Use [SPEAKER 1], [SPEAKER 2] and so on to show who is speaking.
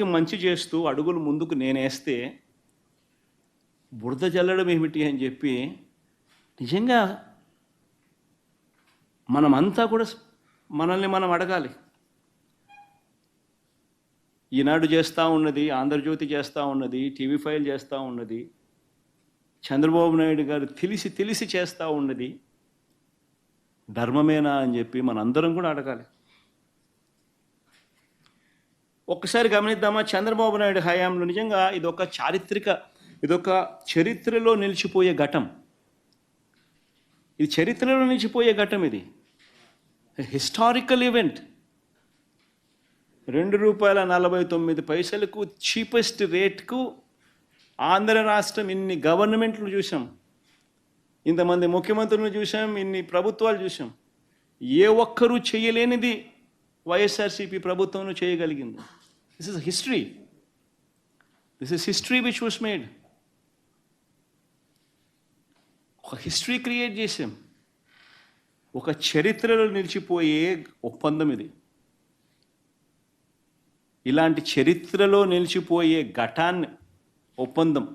[SPEAKER 1] తరానికి మంచి చేస్తూ అడుగులు ముందుకు నేనేస్తే బురద జల్లడం ఏమిటి అని చెప్పి నిజంగా మనమంతా కూడా మనల్ని మనం అడగాలి. ఈనాడు చేస్తూ ఉన్నది, ఆంధ్రజ్యోతి చేస్తూ ఉన్నది, టీవీ5 చేస్తూ ఉన్నది, చంద్రబాబు నాయుడు గారు తెలిసి చేస్తూ ఉన్నది ధర్మమేనా అని చెప్పి మనందరం కూడా అడగాలి. ఒక్కసారి గమనిద్దామా, చంద్రబాబు నాయుడు హయాంలో నిజంగా ఇదొక చరిత్రలో నిలిచిపోయే ఘటం. ఇది చరిత్రలో నిలిచిపోయే ఘటం. ఇది హిస్టారికల్ ఈవెంట్. ₹2.49 చీపెస్ట్ రేట్కు ఆంధ్ర రాష్ట్రం ఇన్ని గవర్నమెంట్లు చూసాం, ఇంతమంది ముఖ్యమంత్రులను చూసాం, ఇన్ని ప్రభుత్వాలు చూసాం. ఏ ఒక్కరూ చేయలేనిది వైఎస్ఆర్సీపీ ప్రభుత్వం చేయగలిగింది. This is history. This is history which was made. ఒక హిస్టరీ క్రియేట్ చేసాం. ఒక చరిత్రలో నిలిచిపోయే ఒప్పందం ఇది. ఇలాంటి చరిత్రలో నిలిచిపోయే ఒప్పందం